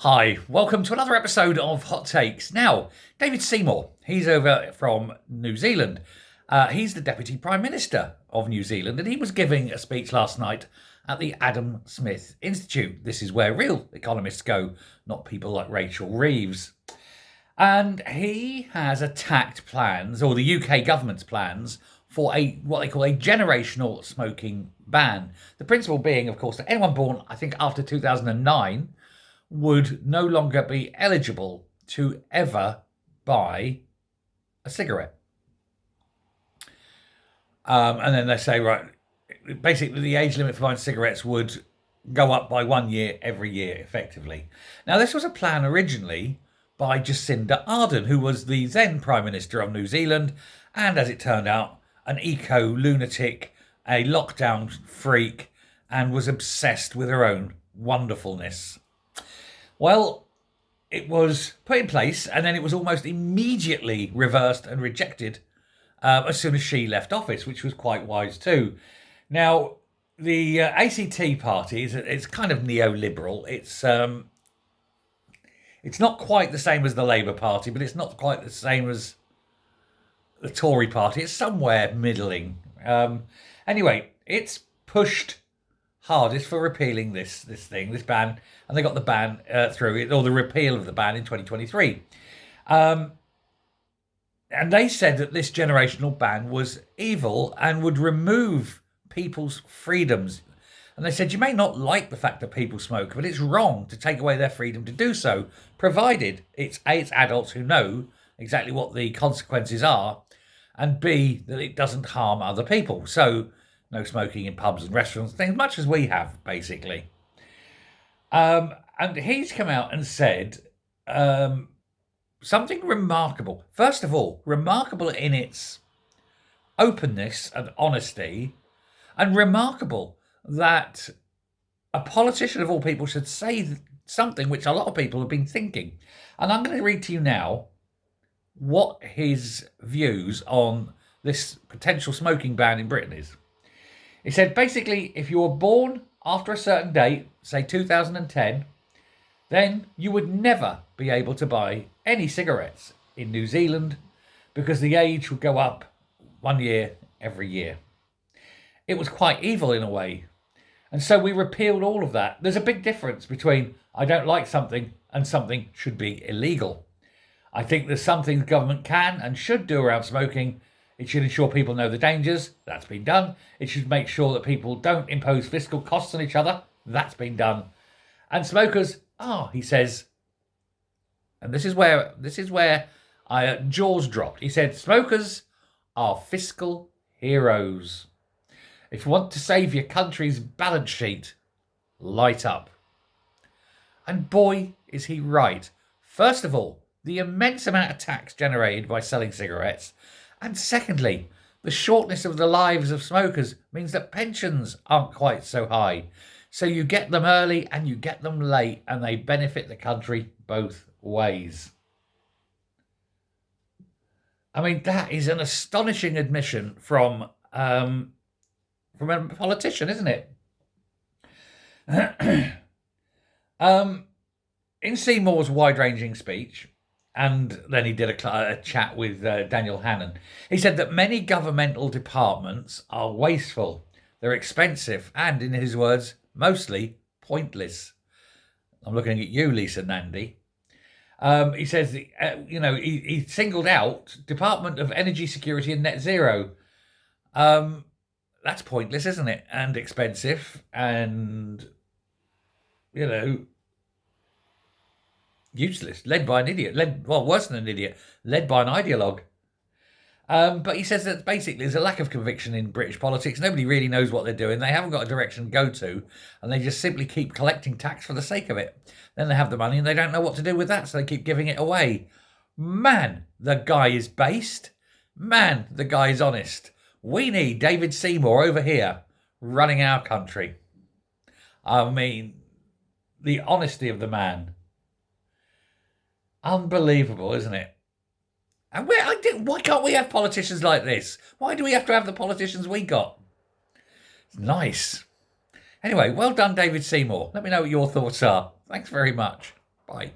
Hi, welcome to another episode of Hot Takes. Now, David Seymour, he's over from New Zealand. He's the Deputy Prime Minister of New Zealand, and he was giving a speech last night at the Adam Smith Institute. This is where real economists go, not people like Rachel Reeves. And he has attacked plans, or the UK government's plans, for what they call a generational smoking ban. The principle being, of course, that anyone born, I think, after 2009 would no longer be eligible to ever buy a cigarette. And then they say, right, basically the age limit for buying cigarettes would go up by 1 year every year, effectively. Now, this was a plan originally by Jacinda Ardern, who was the then Prime Minister of New Zealand, and as it turned out, an eco-lunatic, a lockdown freak, and was obsessed with her own wonderfulness. Well, it was put in place and then it was almost immediately reversed and rejected as soon as she left office, which was quite wise too. Now, the ACT party it's kind of neoliberal. It's not quite the same as the Labour Party, but it's not quite the same as the Tory party. It's somewhere middling. Anyway, it's pushed hardest for repealing this ban, and they got the ban through it, or the repeal of the ban in 2023. And they said that this generational ban was evil and would remove people's freedoms. And they said, you may not like the fact that people smoke, but it's wrong to take away their freedom to do so, provided it's A, it's adults who know exactly what the consequences are, and B, that it doesn't harm other people. So no smoking in pubs and restaurants, things much as we have, basically. And he's come out and said something remarkable. First of all, remarkable in its openness and honesty, and remarkable that a politician of all people should say something which a lot of people have been thinking. And I'm going to read to you now what his views on this potential smoking ban in Britain is. He said, basically, if you were born after a certain date, say 2010, then you would never be able to buy any cigarettes in New Zealand because the age would go up 1 year every year. It was quite evil in a way. And so we repealed all of that. There's a big difference between I don't like something and something should be illegal. I think there's some things government can and should do around smoking. It should ensure people know the dangers. That's been done. It should make sure that people don't impose fiscal costs on each other. That's been done. And smokers he says, and this is where I jaws dropped. He said, smokers are fiscal heroes. If you want to save your country's balance sheet, light up. And boy, is he right. First of all, the immense amount of tax generated by selling cigarettes. And secondly, the shortness of the lives of smokers means that pensions aren't quite so high. So you get them early and you get them late, and they benefit the country both ways. I mean, that is an astonishing admission from a politician, isn't it? In Seymour's wide-ranging speech, and then he did a chat with Daniel Hannan, he said that many governmental departments are wasteful, they're expensive, and, in his words, mostly pointless. I'm looking at you, Lisa Nandy. He says, he singled out Department of Energy Security and Net Zero. That's pointless, isn't it? And expensive, and, useless, led by an idiot, worse than an idiot, led by an ideologue. But he says that basically there's a lack of conviction in British politics. Nobody really knows what they're doing. They haven't got a direction to go to, and they just simply keep collecting tax for the sake of it. Then they have the money and they don't know what to do with that, so they keep giving it away. Man, the guy is based. Man, the guy is honest. We need David Seymour over here running our country. I mean, the honesty of the man. Unbelievable, isn't it? And why can't we have politicians like this? Why do we have to have the politicians we got? It's nice. Anyway, well done, David Seymour. Let me know what your thoughts are. Thanks very much. Bye.